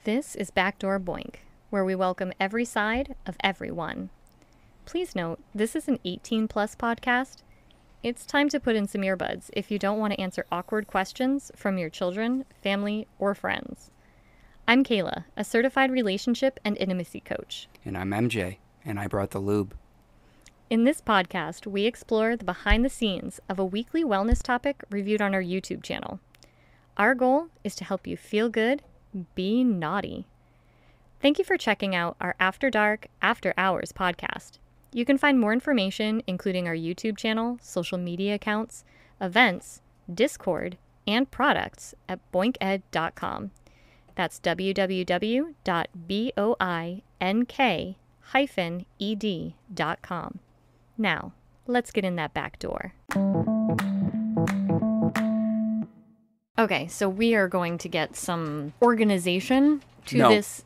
This is Backdoor Boink, where we welcome every side of everyone. Please note, this is an 18-plus podcast. It's time to put in some earbuds if you don't want to answer awkward questions from your children, family, or friends. I'm Kayla, a certified relationship and intimacy coach. And I'm MJ, and I brought the lube. In this podcast, we explore the behind the scenes of a weekly wellness topic reviewed on our YouTube channel. Our goal is to help you feel good, be naughty. Thank you for checking out our After Dark, After Hours podcast. You can find more information, including our YouTube channel, social media accounts, events, Discord, and products at boinked.com. That's www.boink-ed.com. Now, let's get in that back door. Okay, so we are going to get some organization to this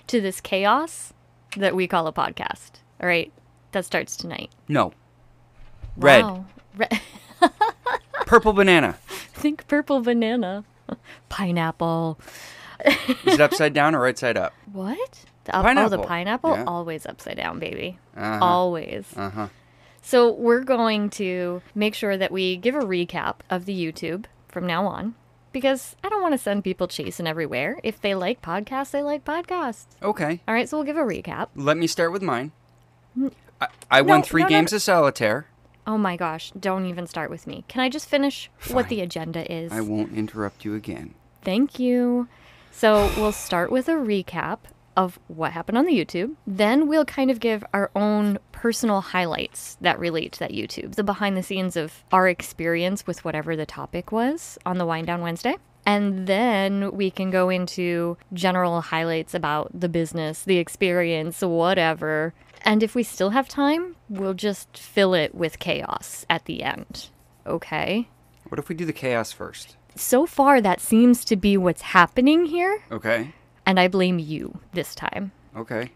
to this chaos that we call a podcast. All right, that starts tonight. No. Red. Wow. Purple banana. Think purple banana. Pineapple. Is it upside down or right side up? What? Pineapple. Oh, the pineapple? Yeah. Always upside down, baby. Uh-huh. Always. Uh-huh. So we're going to make sure that we give a recap of the YouTube from now on, because I don't want to send people chasing everywhere. If they like podcasts, they like podcasts. Okay. All right, so we'll give a recap. Let me start with mine. I won 3 games of solitaire. Oh my gosh, don't even start with me. Can I just finish what the agenda is? I won't interrupt you again. Thank you. So we'll start with a recap of what happened on the YouTube. Then we'll kind of give our own personal highlights that relate to that YouTube. The behind the scenes of our experience with whatever the topic was on the Wind Down Wednesday. And then we can go into general highlights about the business, the experience, whatever. And if we still have time, we'll just fill it with chaos at the end. Okay? What if we do the chaos first? So far, that seems to be what's happening here. Okay. And I blame you this time. Okay.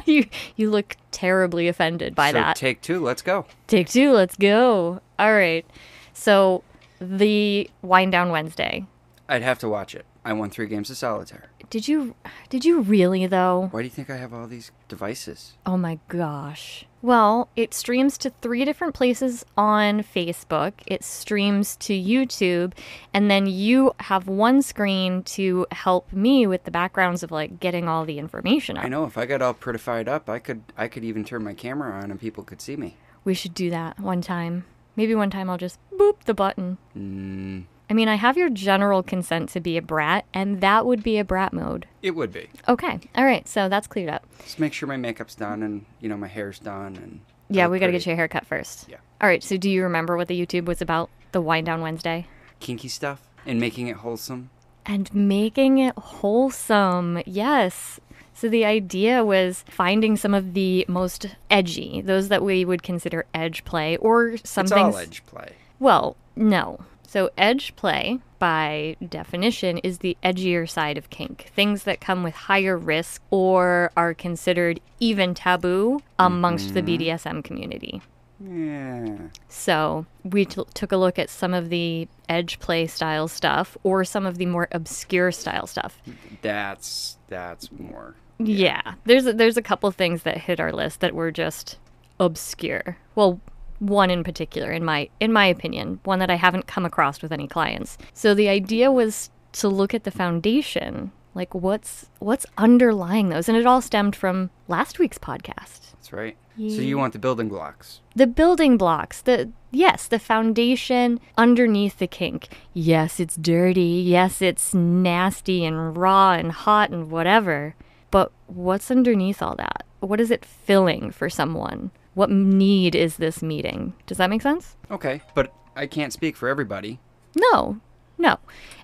You look terribly offended by that. So take 2, let's go. Take 2, let's go. All right. So the Wind Down Wednesday. I'd have to watch it. I won 3 games of solitaire. Did you really, though? Why do you think I have all these devices? Oh my gosh. Well, it streams to 3 different places on Facebook. It streams to YouTube. And then you have one screen to help me with the backgrounds of like getting all the information up. I know. If I got all prettified up, I could even turn my camera on and people could see me. We should do that one time. Maybe one time I'll just boop the button. I mean, I have your general consent to be a brat, and that would be a brat mode. It would be. Okay. All right. So that's cleared up. Just make sure my makeup's done and, my hair's done. And yeah, we got to get your hair cut first. Yeah. All right. So do you remember what the YouTube was about? The Wind Down Wednesday? Kinky stuff and making it wholesome. And making it wholesome. Yes. So the idea was finding some of the most edgy, those that we would consider edge play, or some things. It's all edge play. Well, no. So edge play, by definition, is the edgier side of kink. Things that come with higher risk or are considered even taboo amongst the BDSM community. Yeah. So we took a look at some of the edge play style stuff or some of the more obscure style stuff. That's more. Yeah. There's a couple things that hit our list that were just obscure. Well, one in particular, in my opinion, one that I haven't come across with any clients. So the idea was to look at the foundation, like what's underlying those, and it all stemmed from last week's podcast. That's right. So you want the building blocks. The building blocks, the foundation underneath the kink. Yes, it's dirty. Yes, it's nasty and raw and hot and whatever. But what's underneath all that? What is it filling for someone? What need is this meeting? Does that make sense? Okay, but I can't speak for everybody. No.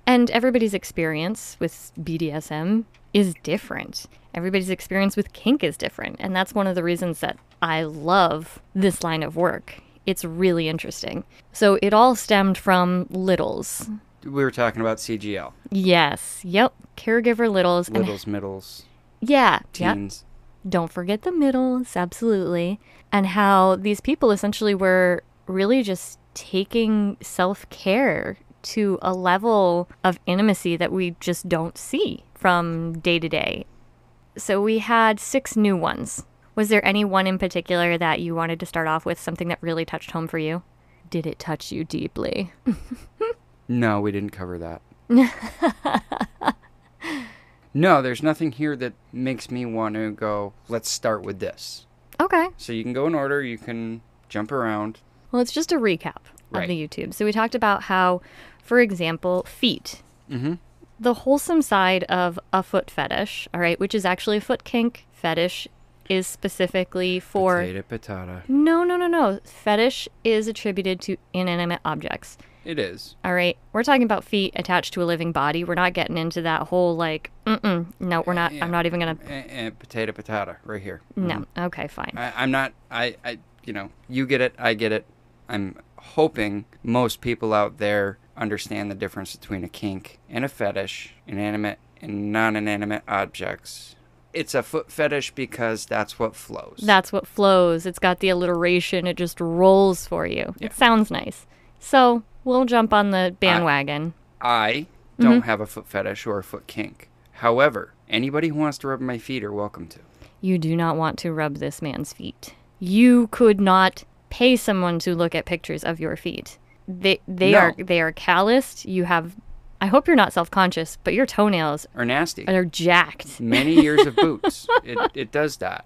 And everybody's experience with BDSM is different. Everybody's experience with kink is different. And that's one of the reasons that I love this line of work. It's really interesting. So it all stemmed from littles. We were talking about CGL. Yes. Yep. Caregiver littles. Littles, middles. Yeah. Teens. Yep. Don't forget the middles. Absolutely. And how these people essentially were really just taking self-care to a level of intimacy that we just don't see from day to day. So we had 6 new ones. Was there any one in particular that you wanted to start off with, something that really touched home for you? Did it touch you deeply? No, we didn't cover that. No, there's nothing here that makes me want to go, let's start with this. Okay. So you can go in order, you can jump around. Well, it's just a recap of the YouTube. So we talked about how, for example, feet. Mm-hmm. The wholesome side of a foot fetish, all right, which is actually a foot kink fetish, is specifically for... Potato, patata. No. Fetish is attributed to inanimate objects. It is. All right. We're talking about feet attached to a living body. We're not getting into that whole, like, no, we're not. Yeah. I'm not even going to... Potato, patata, right here. No. Mm-hmm. Okay, fine. I'm not... you get it, I get it. I'm hoping most people out there understand the difference between a kink and a fetish, inanimate and non-inanimate objects. It's a foot fetish because that's what flows. That's what flows. It's got the alliteration. It just rolls for you. Yeah. It sounds nice. So we'll jump on the bandwagon. I don't have a foot fetish or a foot kink. However, anybody who wants to rub my feet are welcome to. You do not want to rub this man's feet. You could not pay someone to look at pictures of your feet. They are calloused. You have... I hope you're not self-conscious, but your toenails are nasty. They're jacked. Many years of boots. It does that.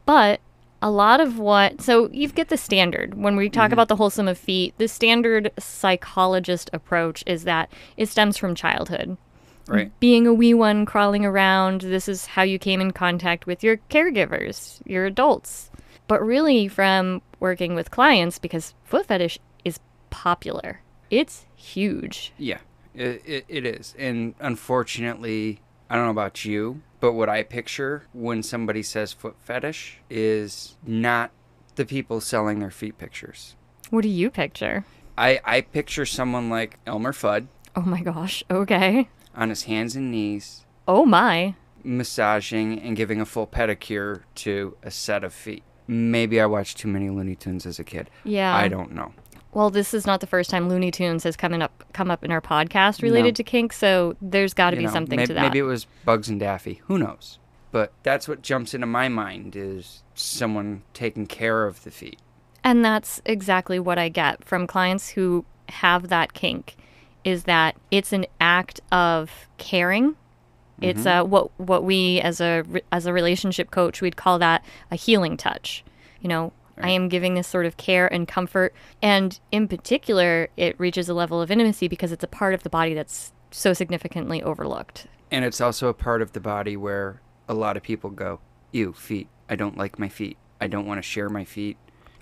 But a lot of what... So you get the standard. When we talk about the wholesome of feet, the standard psychologist approach is that it stems from childhood. Right. Being a wee one crawling around, this is how you came in contact with your caregivers, your adults. But really from working with clients, because foot fetish is popular. It's huge. Yeah, it is. And unfortunately, I don't know about you, but what I picture when somebody says foot fetish is not the people selling their feet pictures. What do you picture? I picture someone like Elmer Fudd. Oh my gosh, okay. On his hands and knees. Oh my. Massaging and giving a full pedicure to a set of feet. Maybe I watched too many Looney Tunes as a kid. Yeah. I don't know. Well, this is not the first time Looney Tunes has come up in our podcast related to kink, so there's got to be something to that. Maybe it was Bugs and Daffy. Who knows? But that's what jumps into my mind is someone taking care of the feet. And that's exactly what I get from clients who have that kink, is that it's an act of caring. It's what we as a relationship coach, we'd call that a healing touch. You know, right. I am giving this sort of care and comfort. And in particular, it reaches a level of intimacy because it's a part of the body that's so significantly overlooked. And it's also a part of the body where a lot of people go, ew, feet. I don't like my feet. I don't want to share my feet.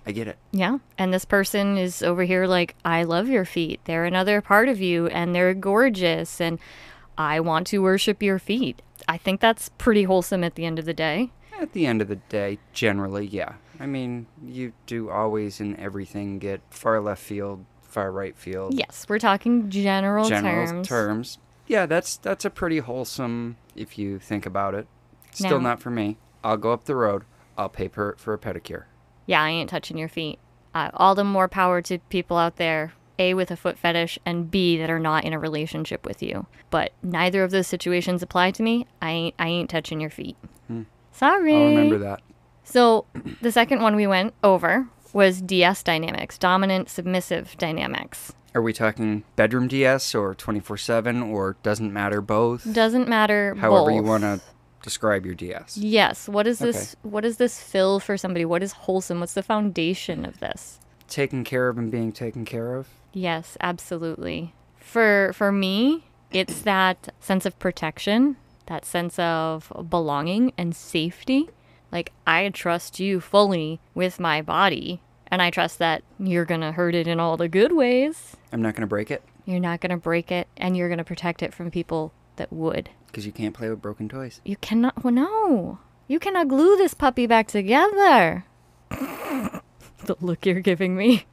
I get it. Yeah. And this person is over here like, I love your feet. They're another part of you and they're gorgeous. And I want to worship your feet. I think that's pretty wholesome at the end of the day. At the end of the day, generally, yeah. I mean, you do always in everything get far left field, far right field. Yes, we're talking general terms. Yeah, that's a pretty wholesome if you think about it. Still not for me. I'll go up the road. I'll pay for a pedicure. Yeah, I ain't touching your feet. All the more power to people out there, A, with a foot fetish, and B, that are not in a relationship with you. But neither of those situations apply to me. I ain't touching your feet. Sorry. I'll remember that. So the second one we went over was DS dynamics, dominant submissive dynamics. Are we talking bedroom DS or 24/7 or doesn't matter both? Doesn't matter However both. You want to describe your DS. Yes. What is this? What does this fill for somebody? What is wholesome? What's the foundation of this? Taken care of and being taken care of? Yes, absolutely. For me, it's that sense of protection, that sense of belonging and safety. Like, I trust you fully with my body, and I trust that you're going to hurt it in all the good ways. I'm not going to break it? You're not going to break it, and you're going to protect it from people that would. Because you can't play with broken toys. You cannot, well, no. You cannot glue this puppy back together. The look you're giving me.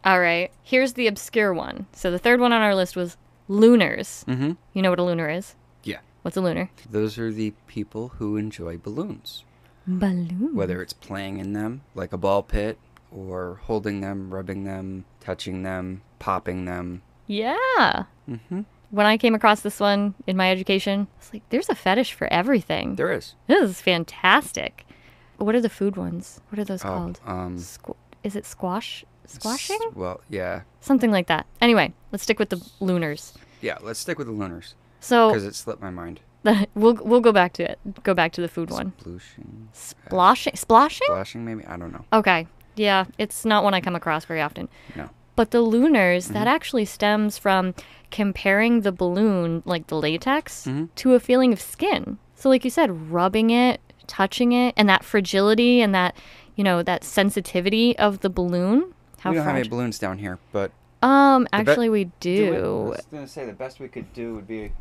All right, here's the obscure one. So the third one on our list was looners. Mm-hmm. You know what a looner is? Yeah. What's a looner? Those are the people who enjoy balloons. Balloons? Whether it's playing in them, like a ball pit, or holding them, rubbing them, touching them, popping them. Yeah. Mm-hmm. When I came across this one in my education, I was like, there's a fetish for everything. There is. This is fantastic. What are the food ones? What are those called? Is it squashing? Well, yeah. Something like that. Anyway, let's stick with the lunars. Yeah, let's stick with the lunars. So, because it slipped my mind. we'll go back to it. Go back to the food one. Splashing? Splashing, maybe? I don't know. Okay. Yeah, it's not one I come across very often. No. But the lunars, that actually stems from comparing the balloon, like the latex, to a feeling of skin. So like you said, rubbing it, touching it, and that fragility and that, that sensitivity of the balloon. We don't have any balloons down here, but... actually we do. I was going to say the best we could do would be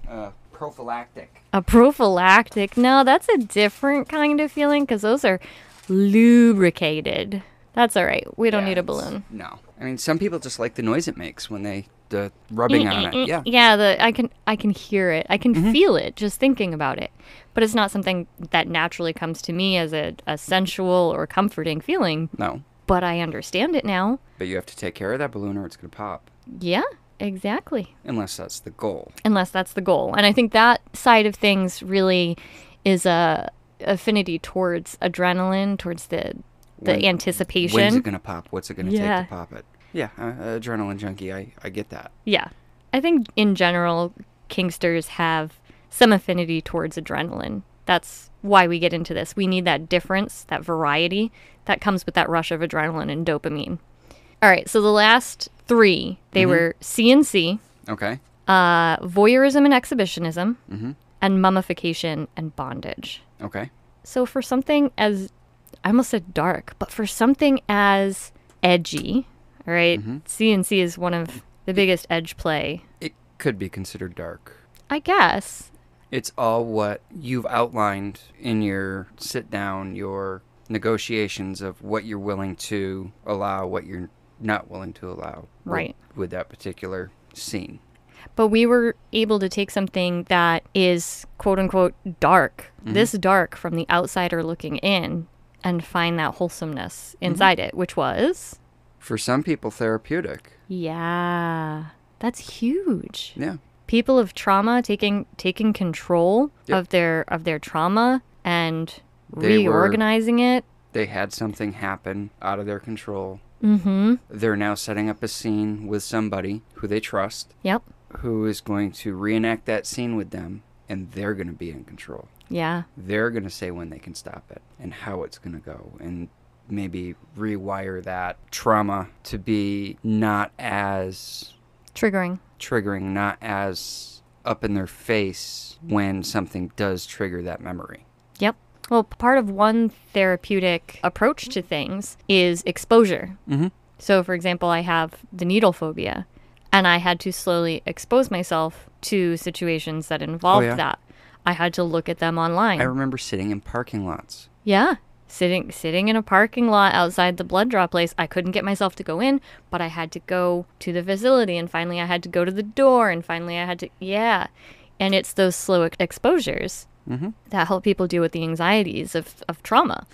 prophylactic. A prophylactic? No, that's a different kind of feeling because those are lubricated. That's all right. We don't need a balloon. No. I mean, some people just like the noise it makes when the rubbing on it. Yeah. Yeah, I can hear it. I can feel it just thinking about it. But it's not something that naturally comes to me as a sensual or comforting feeling. No. But I understand it now. But you have to take care of that balloon or it's going to pop. Yeah, exactly. Unless that's the goal. And I think that side of things really is a affinity towards adrenaline, towards the anticipation. When's it going to pop? What's it going to take to pop it? Yeah, adrenaline junkie, I get that. Yeah. I think in general, kinksters have some affinity towards adrenaline. That's why we get into this. We need that difference, that variety that comes with that rush of adrenaline and dopamine. All right, so the last three, they were CNC, okay, voyeurism and exhibitionism, and mummification and bondage. Okay. So for something as, I almost said dark, but for something as edgy, all right, CNC is one of the biggest edge play. It could be considered dark. I guess. It's all what you've outlined in your sit down, your negotiations of what you're willing to allow, what you're not willing to allow. Right. With that particular scene. But we were able to take something that is quote unquote dark, this dark from the outsider looking in, and find that wholesomeness inside it, which was... For some people, therapeutic. Yeah. That's huge. Yeah. People of trauma taking control of their trauma and reorganizing it. They had something happen out of their control. Mm-hmm. They're now setting up a scene with somebody who they trust. Yep. Who is going to reenact that scene with them, and they're going to be in control. Yeah. They're going to say when they can stop it and how it's going to go, and maybe rewire that trauma to be not as... Triggering, not as up in their face when something does trigger that memory. Yep. Well, part of one therapeutic approach to things is exposure. So, for example, I have the needle phobia, and I had to slowly expose myself to situations that involved that. I had to look at them online. I remember sitting in parking lots. Yeah. Sitting in a parking lot outside the blood draw place. I couldn't get myself to go in, but I had to go to the facility, and finally I had to go to the door, and finally I had to, And it's those slow exposures that help people deal with the anxieties of trauma.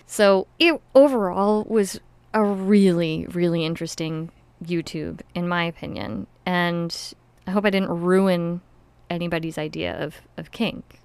So it overall was a really, really interesting YouTube, in my opinion. And I hope I didn't ruin anybody's idea of kink.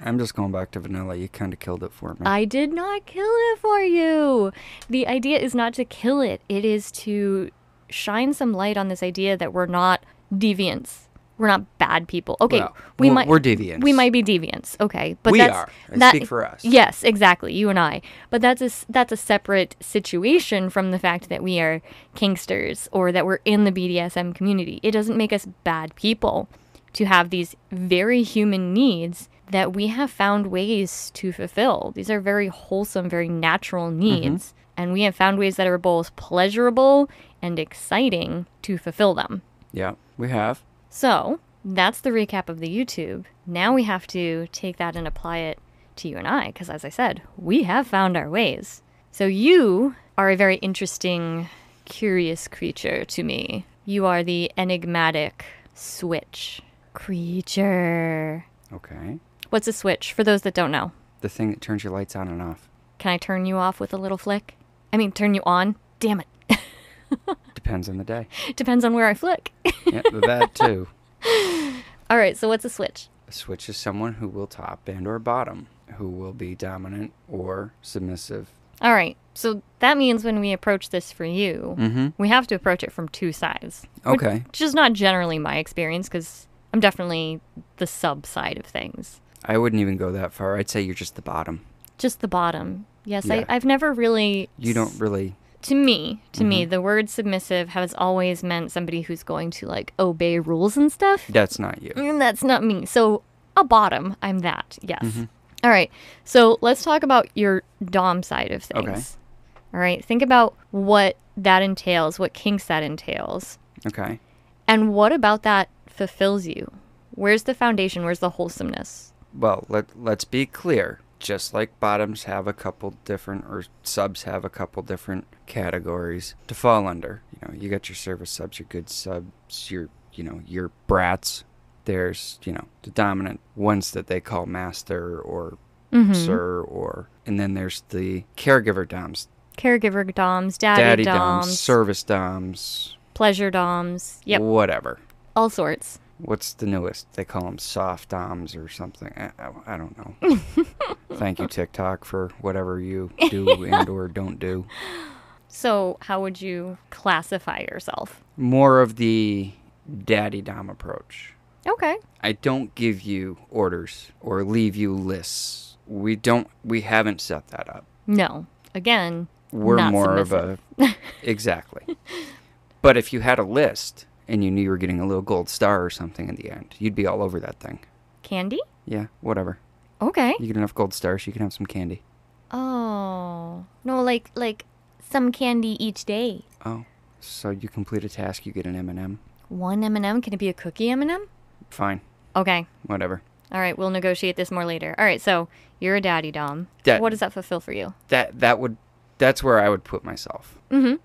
I'm just going back to vanilla. You kind of killed it for me. I did not kill it for you. The idea is not to kill it. It is to shine some light on this idea that we're not deviants. We're not bad people. Okay, well, we're deviants. We might be deviants. Okay, but we are. I speak for us. Yes, exactly. You and I. But that's a separate situation from the fact that we are kinksters or that we're in the BDSM community. It doesn't make us bad people to have these very human needs that we have found ways to fulfill. These are very wholesome, very natural needs. And we have found ways that are both pleasurable and exciting to fulfill them. Yeah, we have. So that's the recap of the YouTube. Now we have to take that and apply it to you and I, because as I said, we have found our ways. So you are a very interesting, curious creature to me. You are the enigmatic switch creature. Okay. What's a switch, for those that don't know? The thing that turns your lights on and off. Can I turn you off with a little flick? I mean, turn you on? Damn it. Depends on the day. Depends on where I flick. Yeah, that too. All right, so what's a switch? A switch is someone who will top and or bottom, who will be dominant or submissive. All right, so that means when we approach this for you, we have to approach it from two sides. Okay. Which is not generally my experience because I'm definitely the sub side of things. I wouldn't even go that far. I'd say you're just the bottom. Just the bottom. Yes, Yeah. I've never really... You don't really... To me, the word submissive has always meant somebody who's going to, like, obey rules and stuff. That's not you. And that's not me. So, a bottom, I'm that, yes. All right, so let's talk about your dom side of things. Okay. All right, think about what that entails, what kinks that entails. Okay. And what about that fulfills you? Where's the foundation? Where's the wholesomeness? Well, let's be clear. Just like bottoms have a couple different, or subs have a couple different categories to fall under. You know, you got your service subs, your good subs, your brats. There's, the dominant ones that they call master or sir, and then there's the caregiver doms. Caregiver doms, daddy doms, service doms, pleasure doms, yep. Whatever. All sorts. What's the newest? They call them soft doms or something. I don't know. Thank you, TikTok, for whatever you do and or don't do. So how would you classify yourself? More of the daddy dom approach. Okay. I don't give you orders or leave you lists. We haven't set that up. No. Again, we're not more submissive. of a... Exactly. But if you had a list and you knew you were getting a little gold star or something in the end, you'd be all over that thing. Candy? Yeah, whatever. Okay. You get enough gold stars, you can have some candy. Oh. No, like some candy each day. Oh. So you complete a task, you get an M&M. One M&M? Can it be a cookie M&M? Fine. Okay. Whatever. All right, we'll negotiate this more later. All right, so you're a daddy dom. What does that fulfill for you? That's where I would put myself. Mm-hmm.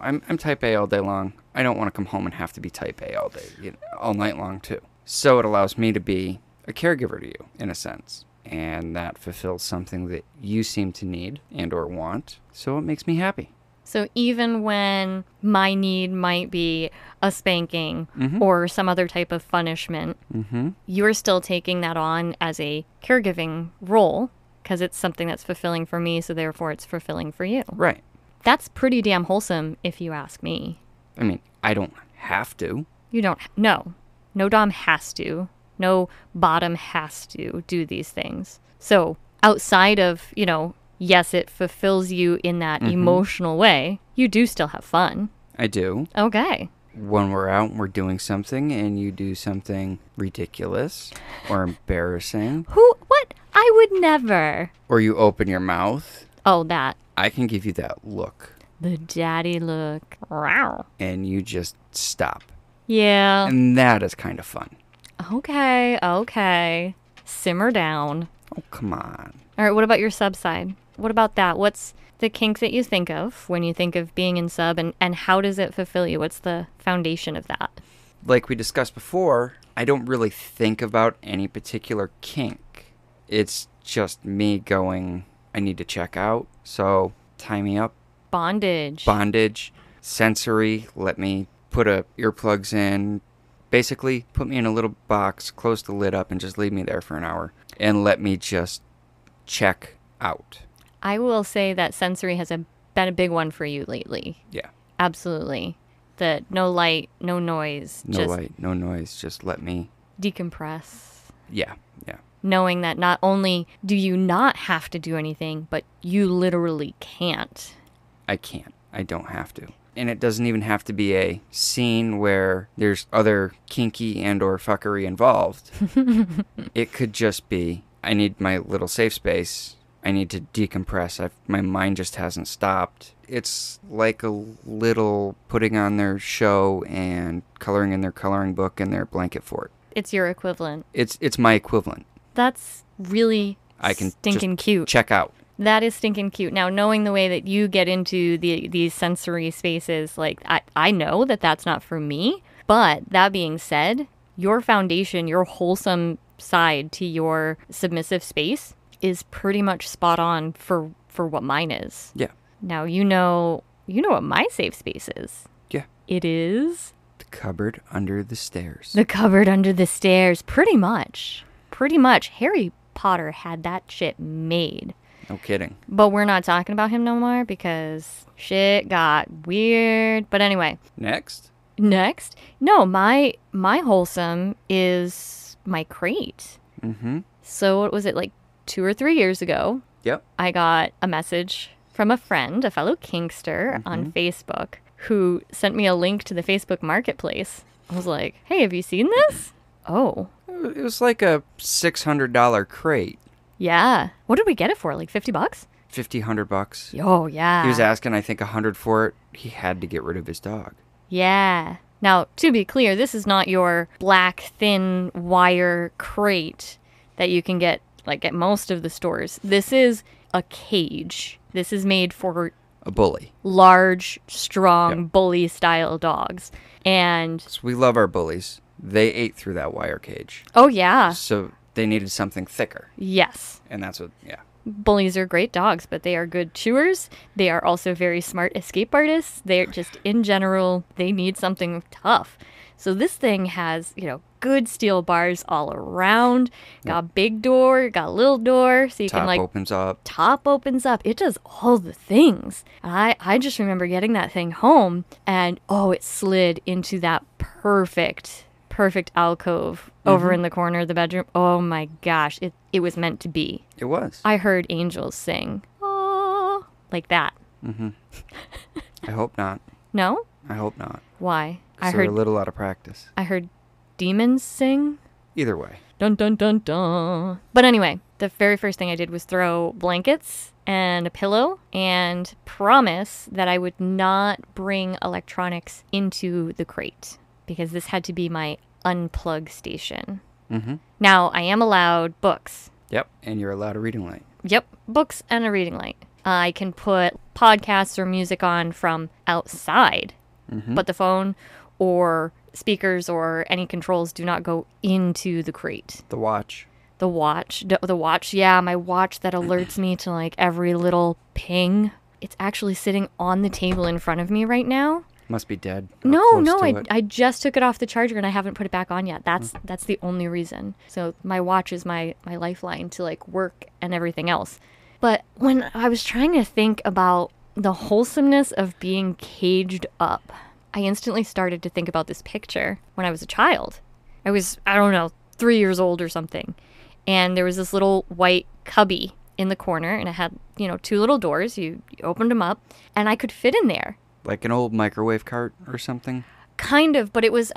I'm type A all day long. I don't want to come home and have to be type A all day, all night long too. So it allows me to be a caregiver to you, in a sense. And that fulfills something that you seem to need and or want. So it makes me happy. So even when my need might be a spanking or some other type of punishment, you're still taking that on as a caregiving role because it's something that's fulfilling for me, so therefore it's fulfilling for you. Right. That's pretty damn wholesome if you ask me. I mean, I don't have to. You don't. No. No dom has to. No bottom has to do these things. So outside of, yes, it fulfills you in that emotional way, you do still have fun. I do. Okay. When we're out and we're doing something and you do something ridiculous or embarrassing. What? I would never. Or you open your mouth. Oh, that. I can give you that look. The daddy look. Wow. And you just stop. Yeah. And that is kind of fun. Okay. Simmer down. Oh, come on. All right, what about your sub side? What about that? What's the kink that you think of when you think of being in sub, and how does it fulfill you? What's the foundation of that? Like we discussed before, I don't really think about any particular kink. It's just me going, I need to check out, so tie me up. Bondage. Sensory, let me put earplugs in. Basically, put me in a little box, close the lid up, and just leave me there for an hour. And let me just check out. I will say that sensory has been a big one for you lately. Yeah. Absolutely. The no light, no noise. No light, no noise. Just let me decompress. Yeah. Knowing that not only do you not have to do anything, but you literally can't. I can't. I don't have to. And it doesn't even have to be a scene where there's other kinky and or fuckery involved. It could just be, I need my little safe space. I need to decompress. My mind just hasn't stopped. It's like a little putting on their show and coloring in their coloring book and their blanket fort. It's your equivalent. It's my equivalent. That's really stinking cute. Check out. That is stinking cute. Now, knowing the way that you get into these sensory spaces, like, I know that that's not for me. But that being said, your foundation, your wholesome side to your submissive space is pretty much spot on for what mine is. Yeah. Now you know what my safe space is. Yeah. It is The cupboard under the stairs. the cupboard under the stairs. Pretty much. Harry Potter had that shit made. No kidding. But we're not talking about him no more because shit got weird. But anyway. Next? No, my wholesome is my crate. Mm-hmm. So what was it, like 2 or 3 years ago? Yep. I got a message from a friend, a fellow kinkster on Facebook, who sent me a link to the Facebook Marketplace. I was like, hey, have you seen this? Oh. It was like a $600 crate. Yeah. What did we get it for? Like $50? $100. Oh, yeah. He was asking, I think, $100 for it. He had to get rid of his dog. Yeah. Now, to be clear, this is not your black, thin wire crate that you can get like at most of the stores. This is a cage. This is made for A bully. large, strong, bully-style dogs. And, So we love our bullies. They ate through that wire cage. oh, yeah. So they needed something thicker. Yes. And that's what, yeah. Bullies are great dogs, but they are good chewers. They are also very smart escape artists. They're just, in general, they need something tough. So this thing has, good steel bars all around. Got a big door, got a little door, so you can Top opens up. Top opens up. It does all the things. I just remember getting that thing home, and it slid into that perfect alcove over in the corner of the bedroom. Oh my gosh, it was meant to be. It was. I heard angels sing, oh, like that. Mm-hmm. I hope not. No? I hope not. Why? They're a little out of practice. I heard demons sing. Either way. Dun dun dun dun. But anyway, the very first thing I did was throw blankets and a pillow and promise that I would not bring electronics into the crate because this had to be my unplug station. Mm-hmm. Now, I am allowed books. Yep. And you're allowed a reading light. Yep, books and a reading light. I can put podcasts or music on from outside, but the phone or speakers or any controls do not go into the crate. The watch. The watch, yeah, my watch that alerts me to like every little ping. It's actually sitting on the table in front of me right now. Must be dead. No, I just took it off the charger and I haven't put it back on yet. That's the only reason. So my watch is my lifeline to like work and everything else. But when I was trying to think about the wholesomeness of being caged up, I instantly started to think about this picture when I was a child. I was, 3 years old or something. And there was this little white cubby in the corner and it had, 2 little doors. You opened them up and I could fit in there. Like an old microwave cart or something? Kind of, but it was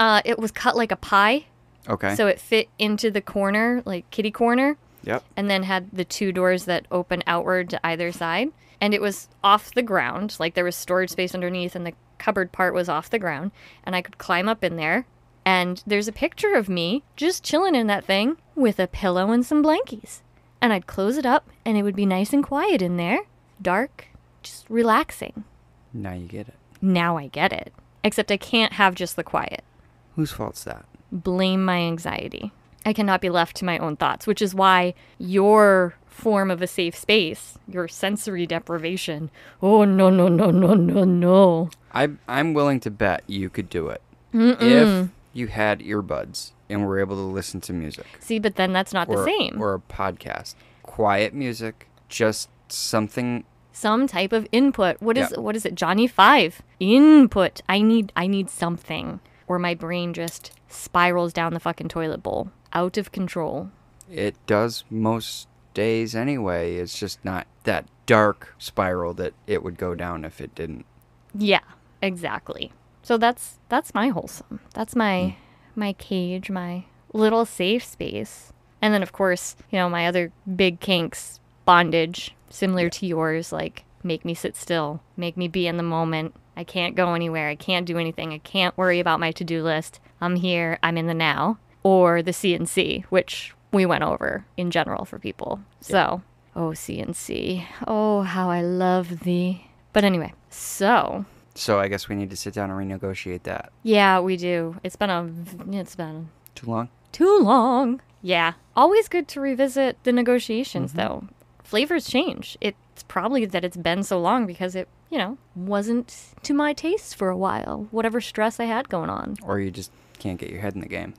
cut like a pie. Okay. So it fit into the corner, like kitty corner. Yep. And then had the 2 doors that open outward to either side. And it was off the ground. Like there was storage space underneath and the cupboard part was off the ground. And I could climb up in there. And there's a picture of me just chilling in that thing with a pillow and some blankies. And I'd close it up and it would be nice and quiet in there. Dark, just relaxing. Now you get it. Now I get it. Except I can't have just the quiet. Whose fault's that? Blame my anxiety. I cannot be left to my own thoughts, which is why your form of a safe space, your sensory deprivation, oh, no. I'm willing to bet you could do it. If you had earbuds and were able to listen to music. See, but then that's not the same. Or a podcast. Quiet music, just something. Some type of input. What is it? Johnny 5. Input. I need something. Or my brain just spirals down the fucking toilet bowl. Out of control. It does most days anyway. It's just not that dark spiral that it would go down if it didn't. Yeah, exactly. So that's my wholesome. That's my cage, my little safe space. And then of course, my other big kinks, bondage, similar to yours, like make me sit still, make me be in the moment. I can't go anywhere. I can't do anything. I can't worry about my to-do list. I'm here. I'm in the now. Or the CNC, which we went over in general for people. So, CNC. Oh, how I love thee. But anyway, So I guess we need to sit down and renegotiate that. Yeah, we do. It's been Too long? Too long. Yeah. Always good to revisit the negotiations, though. Flavors change. It's probably that it's been so long because it, wasn't to my taste for a while. Whatever stress I had going on. Or you just can't get your head in the game.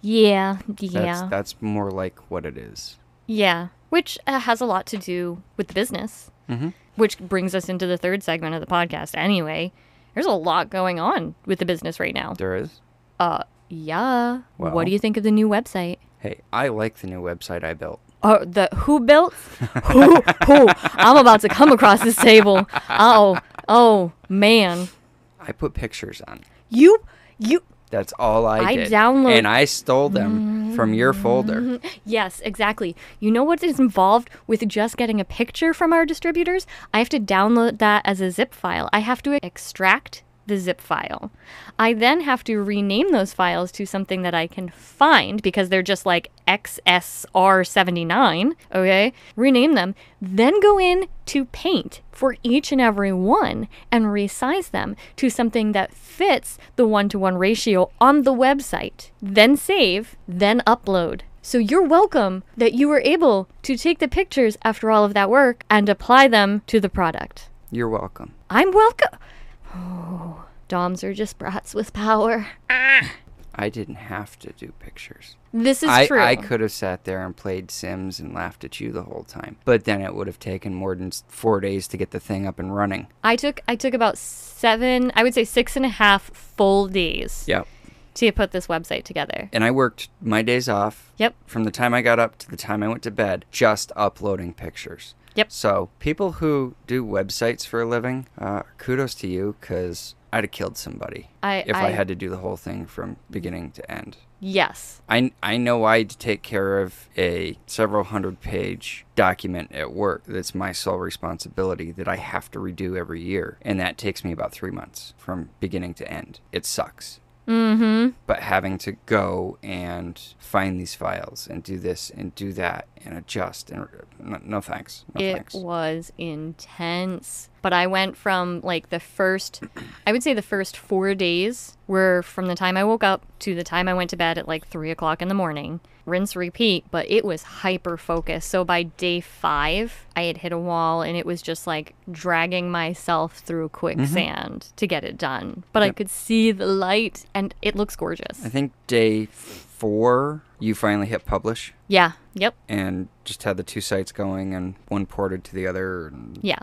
Yeah. That's more like what it is. Yeah, which has a lot to do with the business. Mm-hmm. Which brings us into the third segment of the podcast anyway. There's a lot going on with the business right now. There is? Yeah. Well, what do you think of the new website? Hey, I like the new website I built. Oh, who built? who? I'm about to come across this table. Oh, man. I put pictures on. You. That's all I did. And I stole them from your folder. Yes, exactly. You know what is involved with just getting a picture from our distributors? I have to download that as a zip file. I have to extract the zip file. I then have to rename those files to something that I can find because they're just like XSR79, okay? Rename them, then go in to Paint for each and every one and resize them to something that fits the 1-to-1 ratio on the website. Then save, then upload. So you're welcome that you were able to take the pictures after all of that work and apply them to the product. You're welcome. I'm welcome. Oh, doms are just brats with power. I didn't have to do pictures. This is true. I could have sat there and played Sims and laughed at you the whole time. But then it would have taken more than 4 days to get the thing up and running. I took about 6.5 full days. Yep. To put this website together. And I worked my days off. Yep. From the time I got up to the time I went to bed, just uploading pictures. Yep. So people who do websites for a living, kudos to you, because I'd have killed somebody if I had to do the whole thing from beginning to end. Yes. I know I had to take care of a several 100-page document at work that's my sole responsibility that I have to redo every year. And that takes me about 3 months from beginning to end. It sucks. Mm-hmm. But having to go and find these files and do this and do that and adjust and no thanks. It was intense. But I went from like the first 4 days were from the time I woke up to the time I went to bed at like 3 o'clock in the morning. Rinse, repeat, but it was hyper focused. So by day 5, I had hit a wall and it was just like dragging myself through quicksand to get it done. But I could see the light and it looks gorgeous. I think day 4, you finally hit publish. Yeah. Yep. And just had the 2 sites going and one ported to the other. Yeah.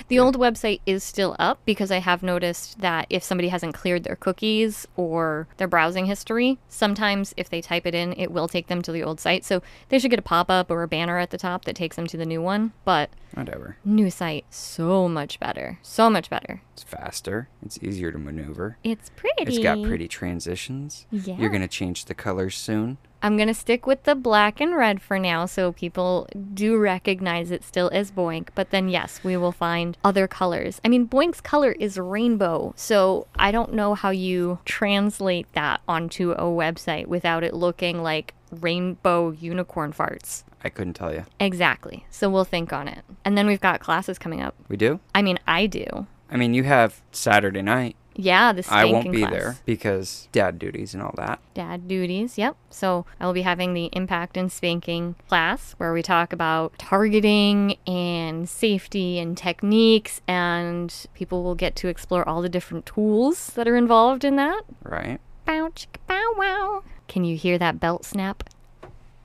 The old website is still up because I have noticed that if somebody hasn't cleared their cookies or their browsing history, sometimes if they type it in, it will take them to the old site. So they should get a pop-up or a banner at the top that takes them to the new one. But whatever. New site, so much better. So much better. It's faster. It's easier to maneuver. It's pretty. It's got pretty transitions. Yeah. You're going to change the colors soon. I'm going to stick with the black and red for now so people do recognize it still as Boink. But then, yes, we will find other colors. I mean, Boink's color is rainbow. So I don't know how you translate that onto a website without it looking like rainbow unicorn farts. I couldn't tell you. Exactly. So we'll think on it. And then we've got classes coming up. We do? I mean, I do. I mean, you have Saturday night. Yeah, the spanking I won't be class. there because dad duties and all that. Dad duties, yep. So I will be having the impact and spanking class where we talk about targeting and safety and techniques, and people will get to explore all the different tools that are involved in that. Right. Bow, chicka, bow, wow. Can you hear that belt snap?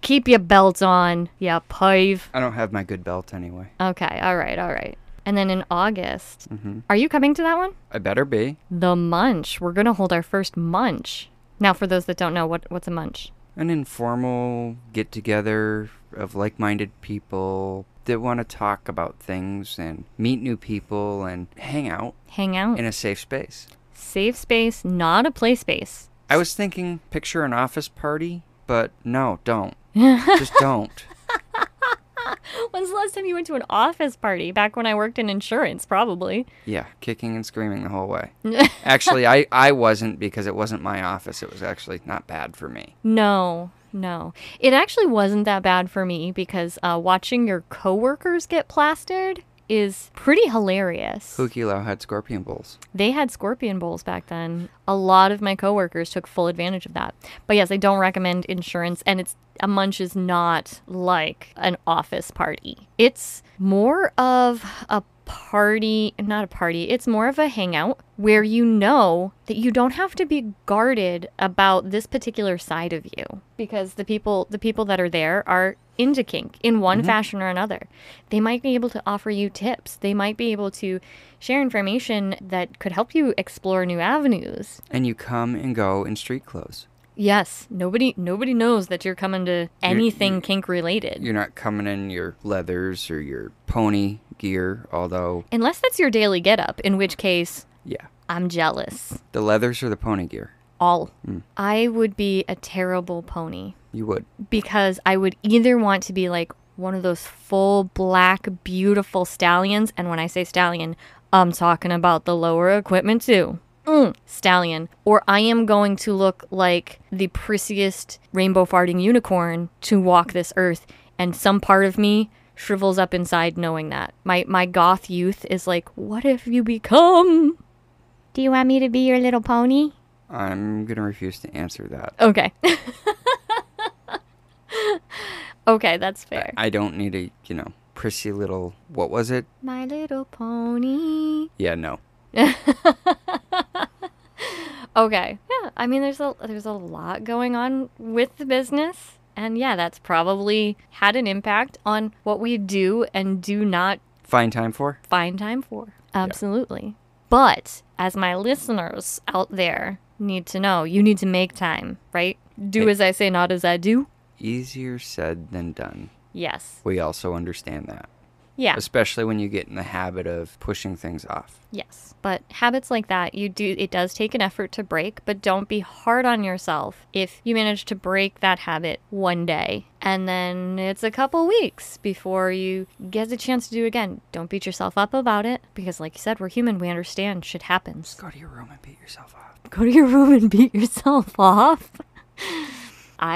Keep your belt on, ya pive. I don't have my good belt anyway. Okay, all right. And then in August, are you coming to that one? I better be. The Munch. We're going to hold our first Munch. Now, for those that don't know, what's a Munch? An informal get-together of like-minded people that want to talk about things and meet new people and hang out. Hang out. In a safe space. Safe space, not a play space. I was thinking picture an office party, but no, don't. Just don't. When's the last time you went to an office party? Back when I worked in insurance, probably. Yeah, kicking and screaming the whole way. Actually, I wasn't because it wasn't my office. It was actually not bad for me. No. It actually wasn't that bad for me because watching your coworkers get plastered is pretty hilarious. Hukilau had scorpion bowls. They had scorpion bowls back then. A lot of my coworkers took full advantage of that. But yes, I don't recommend insurance, and a munch is not like an office party. It's more of a party, not a party, it's more of a hangout where you know that you don't have to be guarded about this particular side of you, because the people that are there are into kink in one fashion or another. They might be able to offer you tips. They might be able to share information that could help you explore new avenues. And you come and go in street clothes. Yes, nobody knows that you're coming to anything kink related. You're not coming in your leathers or your pony gear, although... Unless that's your daily getup, in which case... Yeah. I'm jealous. The leathers or the pony gear? All. I would be a terrible pony. You would. Because I would either want to be like one of those full black, beautiful stallions. And when I say stallion, I'm talking about the lower equipment too. Stallion. Or I am going to look like the prissiest rainbow farting unicorn to walk this earth. And some part of me shrivels up inside knowing that. My goth youth is like, what if you become? Do you want me to be your little pony? I'm going to refuse to answer that. Okay. Okay, that's fair. I don't need a, prissy little, what was it? My Little Pony. Yeah, no. Okay. Yeah, I mean, there's a lot going on with the business. And yeah, that's probably had an impact on what we do and do not find time for. Absolutely. Yeah. But as my listeners out there need to know, you need to make time, right? Do as I say, not as I do. Easier said than done. Yes. We also understand that. Yeah. Especially when you get in the habit of pushing things off. Yes. But habits like that, it does take an effort to break, but don't be hard on yourself if you manage to break that habit one day and then it's a couple weeks before you get the chance to do it again. Don't beat yourself up about it because, like you said, we're human. We understand shit happens. Just go to your room and beat yourself off. Go to your room and beat yourself off.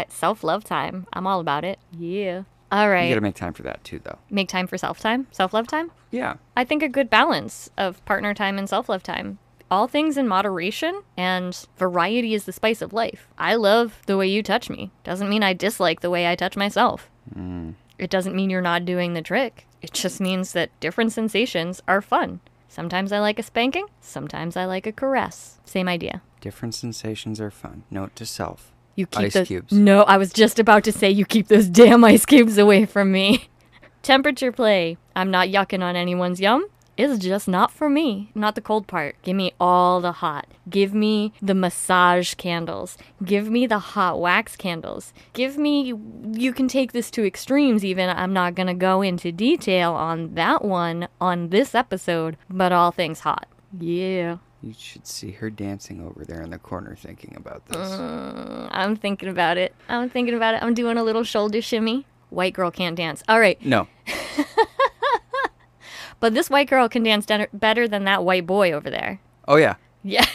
Self-love time. I'm all about it. Yeah. All right. You got to make time for that too, though. Make time for self-time? Self-love time? Yeah. I think a good balance of partner time and self-love time. All things in moderation, and variety is the spice of life. I love the way you touch me. Doesn't mean I dislike the way I touch myself. It doesn't mean you're not doing the trick. It just means that different sensations are fun. Sometimes I like a spanking. Sometimes I like a caress. Same idea. Different sensations are fun. Note to self. You keep ice cubes. No, I was just about to say you keep those damn ice cubes away from me. Temperature play. I'm not yucking on anyone's yum. It's just not for me. Not the cold part. Give me all the hot. Give me the massage candles. Give me the hot wax candles. Give me, you can take this to extremes even. I'm not going to go into detail on that one on this episode, but all things hot. Yeah. You should see her dancing over there in the corner thinking about this. I'm thinking about it. I'm doing a little shoulder shimmy. White girl can't dance. All right. No. But this white girl can dance better than that white boy over there. Oh, yeah. Yeah.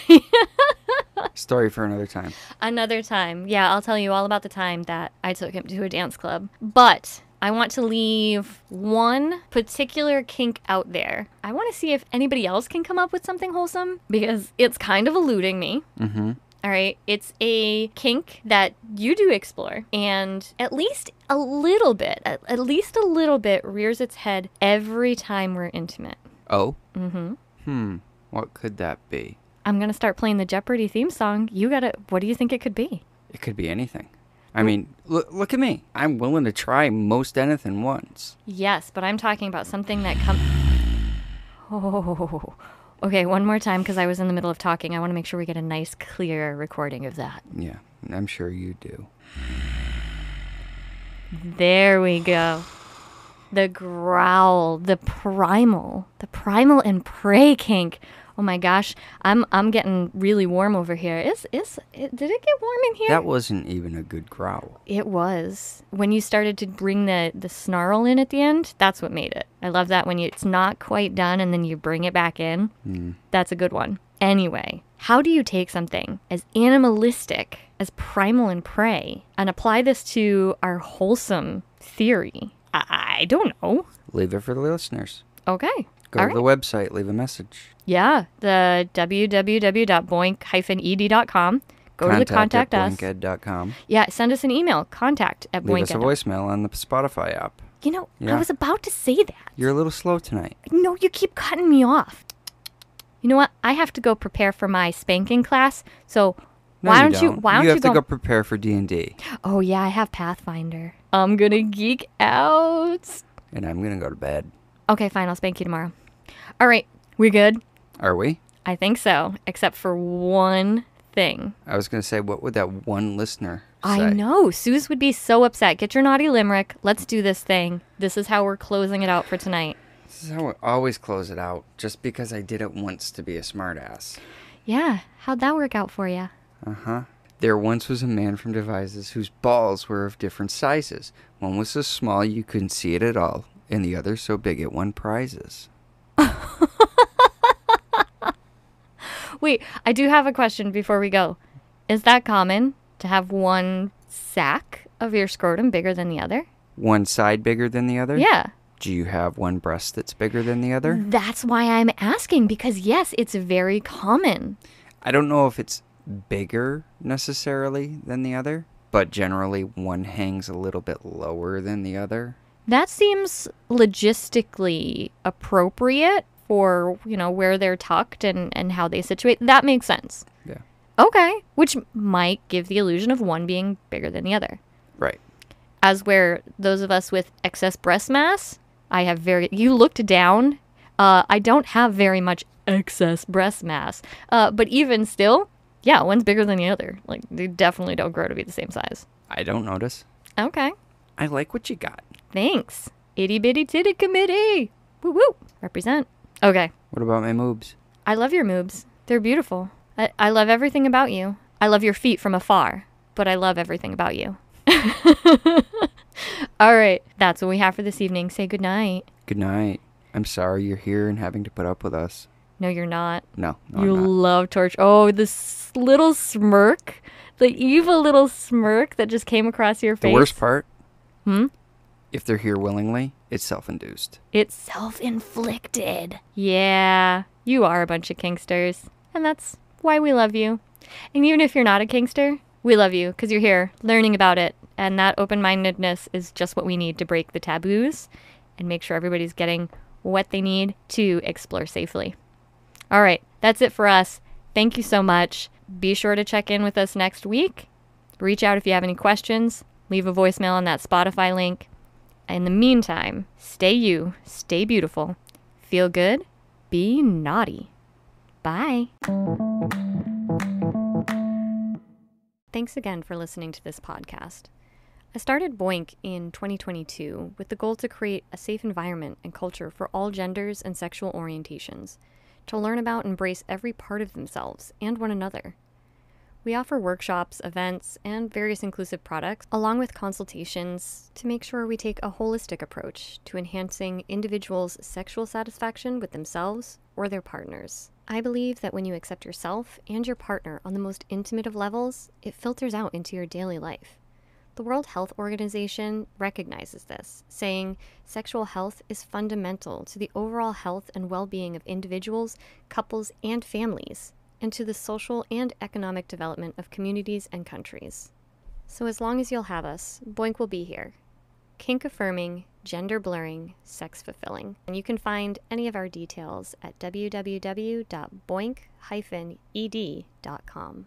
Story for another time. Another time. Yeah, I'll tell you all about the time that I took him to a dance club. But I want to leave one particular kink out there. I want to see if anybody else can come up with something wholesome because it's kind of eluding me. Mm-hmm. All right. It's a kink that you do explore, and at least a little bit rears its head every time we're intimate. Oh? Mm-hmm. What could that be? I'm going to start playing the Jeopardy theme song. What do you think it could be? It could be anything. I mean, look at me. I'm willing to try most anything once. Yes, but I'm talking about something that Oh. Okay, one more time because I was in the middle of talking. I want to make sure we get a nice, clear recording of that. Yeah, I'm sure you do. There we go. The growl, the primal and prey kink. Oh my gosh, I'm getting really warm over here. Did it get warm in here? That wasn't even a good growl. It was. When you started to bring the snarl in at the end, that's what made it. I love that when it's not quite done and then you bring it back in. That's a good one. Anyway, how do you take something as animalistic as primal and prey and apply this to our wholesome theory? I don't know. Leave it for the listeners. Okay. Go to the website, leave a message. Yeah, the www.boink-ed.com. Go to the contact us. Contact@boinked.com. Yeah, send us an email, contact@boinked. Leave us a voicemail on the Spotify app. You know, Yeah. I was about to say that. You're a little slow tonight. No, you keep cutting me off. You know what? I have to go prepare for my spanking class, so No, why you don't you have to go prepare for D&D. Oh, yeah, I have Pathfinder. I'm gonna geek out. And I'm going to go to bed. Okay, fine, I'll spank you tomorrow. All right, we good? Are we? I think so, except for one thing. I was going to say, what would that one listener say? I know. Suze would be so upset. Get your naughty limerick. Let's do this thing. This is how we're closing it out for tonight. This is how I always close it out, just because I did it once to be a smartass. Yeah, how'd that work out for you? Uh-huh. There once was a man from Devices whose balls were of different sizes. One was so small you couldn't see it at all, and the other so big it won prizes. Wait, I do have a question before we go. Is that common to have one sack of your scrotum bigger than the other? One side bigger than the other? Yeah. Do you have one breast that's bigger than the other? That's why I'm asking, because yes, it's very common. I don't know if it's bigger necessarily than the other, but generally one hangs a little bit lower than the other. That seems logistically appropriate for, where they're tucked and how they situate. That makes sense. Yeah. Okay. Which might give the illusion of one being bigger than the other. Right. As where those of us with excess breast mass, you looked down. I don't have very much excess breast mass. But even still, yeah, one's bigger than the other. Like, they definitely don't grow to be the same size. I don't notice. Okay. I like what you got. Thanks. Itty bitty titty committee. Woo woo. Represent. Okay. What about my moobs? I love your moobs. They're beautiful. I love everything about you. I love your feet from afar, but I love everything about you. All right. That's what we have for this evening. Say good night. Good night. I'm sorry you're here and having to put up with us. No, you're not. No, You I'm not. love torture. Oh, this little smirk. The evil little smirk that just came across your face. The worst part? Hmm? If they're here willingly, it's self-induced. It's self-inflicted. Yeah, you are a bunch of kinksters. And that's why we love you. And even if you're not a kinkster, we love you because you're here learning about it. And that open-mindedness is just what we need to break the taboos and make sure everybody's getting what they need to explore safely. All right, that's it for us. Thank you so much. Be sure to check in with us next week. Reach out if you have any questions. Leave a voicemail on that Spotify link. In the meantime, stay you, stay beautiful, feel good, be naughty. Bye. Thanks again for listening to this podcast. I started Boink in 2022 with the goal to create a safe environment and culture for all genders and sexual orientations, to learn about and embrace every part of themselves and one another. We offer workshops, events, and various inclusive products, along with consultations to make sure we take a holistic approach to enhancing individuals' sexual satisfaction with themselves or their partners. I believe that when you accept yourself and your partner on the most intimate of levels, it filters out into your daily life. The World Health Organization recognizes this, saying sexual health is fundamental to the overall health and well-being of individuals, couples, and families, and to the social and economic development of communities and countries. So as long as you'll have us, Boink will be here. Kink-affirming, gender-blurring, sex-fulfilling. And you can find any of our details at www.boink-ed.com.